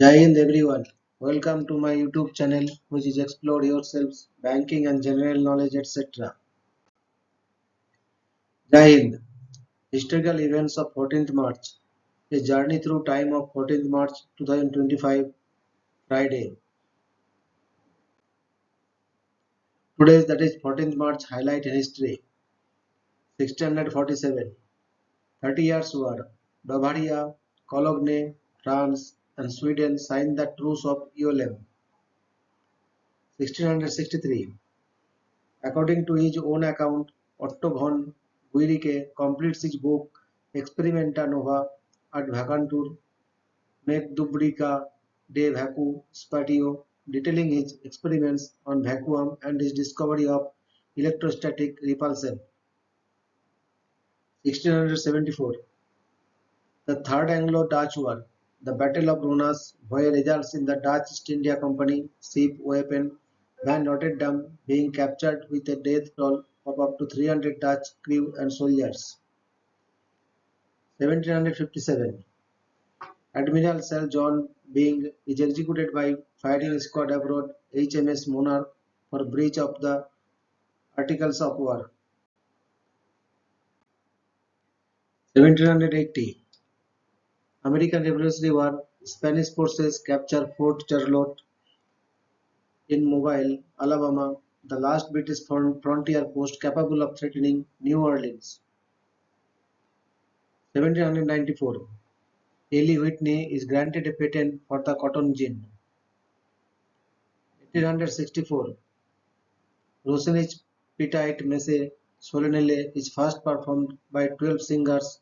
Jai Hind everyone. Welcome to my YouTube channel which is Explore Yourselves, Banking and General Knowledge etc. Jai Hind. Historical events of 14th March. A journey through time of 14th March 2025 Friday. Today's that is 14th March highlight in history. 1647. 30 Years War. Bavaria, Cologne, France and Sweden signed the Truce of Ulm. 1663. According to his own account, Otto von Guericke completes his book Experimenta Nova ad Vacantur Magdeburgica de Vacu Spatio, detailing his experiments on vacuum and his discovery of electrostatic repulsion. 1674. The Third Anglo-Dutch War, the Battle of Ronas, where results in the Dutch East India Company ship weapon Van Rotterdam being captured with a death toll of up to 300 Dutch crew and soldiers. 1757. Admiral Sir John Byng is executed by fighting squad aboard HMS Monarch for breach of the Articles of War. 1780. American Revolutionary War, Spanish forces capture Fort Charlotte in Mobile, Alabama, the last British frontier post capable of threatening New Orleans. 1794. Eli Whitney is granted a patent for the cotton gin. 1864. Rossini's Petite Messe Solennelle is first performed by 12 singers,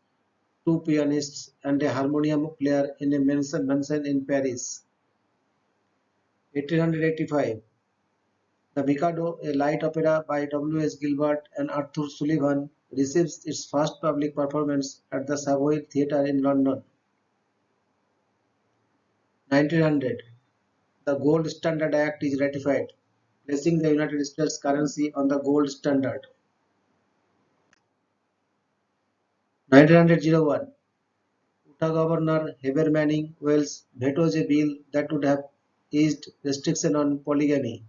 two pianists, and a harmonium player in a mansion in Paris. 1885. The Mikado, a light opera by W. S. Gilbert and Arthur Sullivan, receives its first public performance at the Savoy Theatre in London. 1900. The Gold Standard Act is ratified, placing the United States currency on the gold standard. 1901. Utah Governor Heber Manning Wells vetoes a bill that would have eased restriction on polygamy.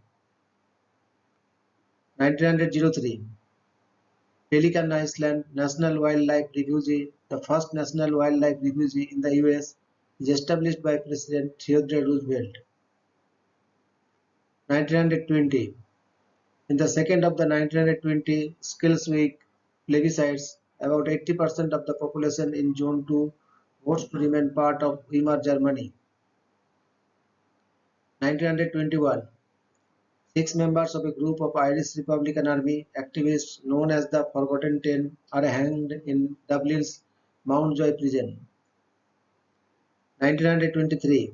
1903. Pelican Island National Wildlife Refuge, the first national wildlife refuge in the US, is established by President Theodore Roosevelt. 1920. In the second of the 1920 Skills Week plebiscites, about 80% of the population in Zone 2 votes to remain part of Weimar Germany. 1921. Six members of a group of Irish Republican Army activists known as the Forgotten Ten are hanged in Dublin's Mountjoy prison. 1923.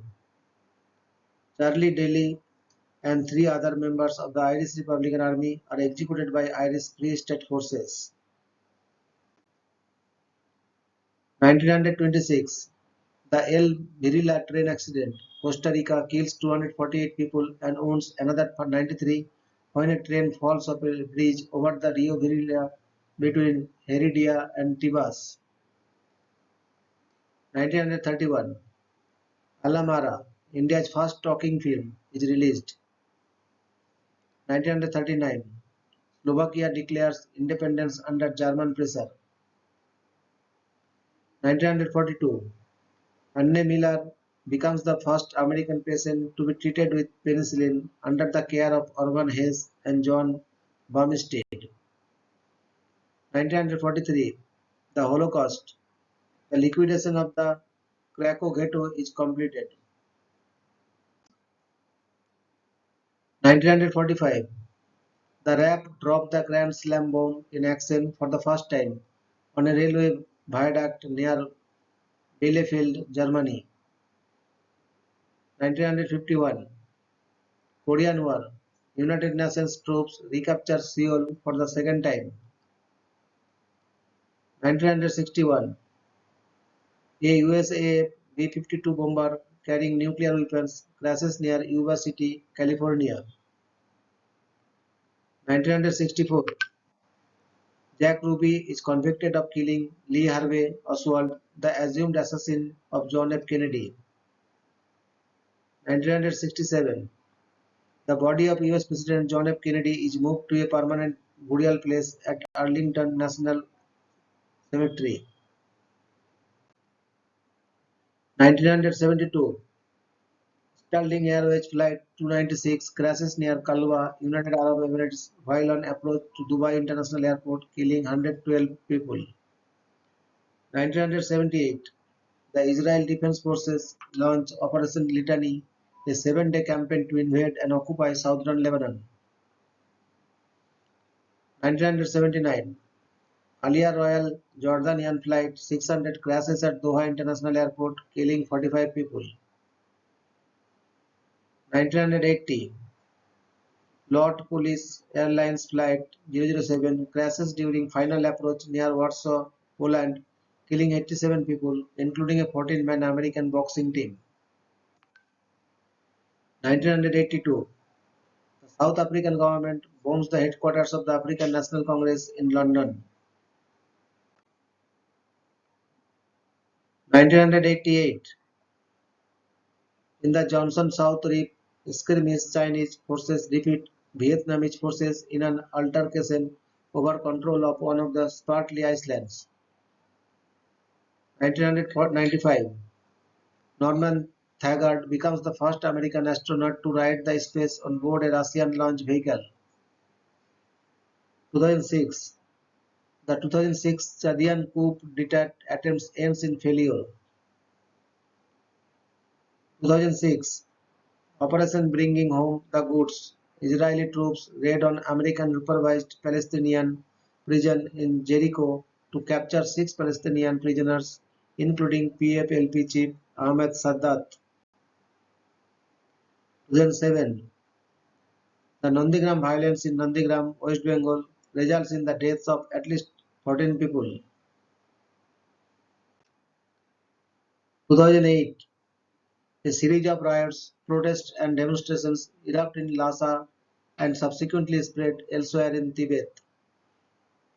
Charlie Daly and three other members of the Irish Republican Army are executed by Irish Free State forces. 1926. The El Virila train accident, Costa Rica, kills 248 people and wounds another 93 when a train falls off a bridge over the Rio Virila between Heredia and Tibas. 1931. Alamara, India's first talking film, is released. 1939. Slovakia declares independence under German pressure. 1942. Anne Miller becomes the first American patient to be treated with penicillin under the care of Urban Hayes and John Bumstead. 1943. The Holocaust. The liquidation of the Krakow ghetto is completed. 1945. The RAF dropped the Grand Slam bomb in action for the first time on a railway viaduct near Bielefeld, Germany. 1951. Korean War. United Nations troops recapture Seoul for the second time. 1961. A USA B-52 bomber carrying nuclear weapons crashes near Yuba City, California. 1964. Jack Ruby is convicted of killing Lee Harvey Oswald, the assumed assassin of John F. Kennedy. 1967. The body of US President John F. Kennedy is moved to a permanent burial place at Arlington National Cemetery. 1972. Sterling Airways Flight 296 crashes near Kalwa, United Arab Emirates while on approach to Dubai International Airport, killing 112 people. 1978. The Israel Defense Forces launch Operation Litany, a 7-day campaign to invade and occupy southern Lebanon. 1979. Aliyah Royal Jordanian Flight 600 crashes at Doha International Airport, killing 45 people. 1980. Lot Police Airlines Flight 007 crashes during final approach near Warsaw, Poland, killing 87 people, including a 14-man American boxing team. 1982. The South African government bombs the headquarters of the African National Congress in London. 1988. In the Johnson South Reef skirmish, Chinese forces defeat Vietnamese forces in an altercation over control of one of the Spratly Islands. 1995. Norman Thagard becomes the first American astronaut to ride the space on board a Russian launch vehicle. 2006. The 2006 Chadian coup d'etat attempts ends in failure. 2006. Operation Bringing Home the Goods. Israeli troops raid on American supervised Palestinian prison in Jericho to capture 6 Palestinian prisoners, including PFLP chief Ahmed Sadat. 2007. The Nandigram violence in Nandigram, West Bengal, results in the deaths of at least 14 people. 2008. A series of riots, protests, and demonstrations erupt in Lhasa and subsequently spread elsewhere in Tibet.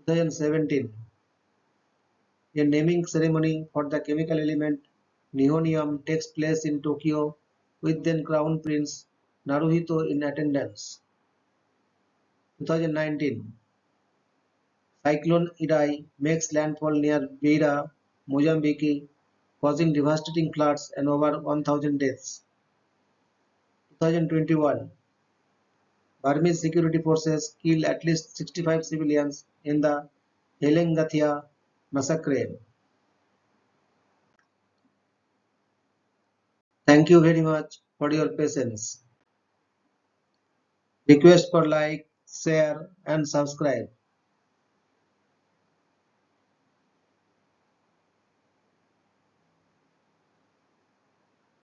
2017. A naming ceremony for the chemical element nihonium takes place in Tokyo, with then Crown Prince Naruhito in attendance. 2019. Cyclone Idai makes landfall near Beira, Mozambique, causing devastating floods and over 1,000 deaths. 2021. Burmese security forces kill at least 65 civilians in the Helengathia massacre. Thank you very much for your patience. Request for like, share and subscribe.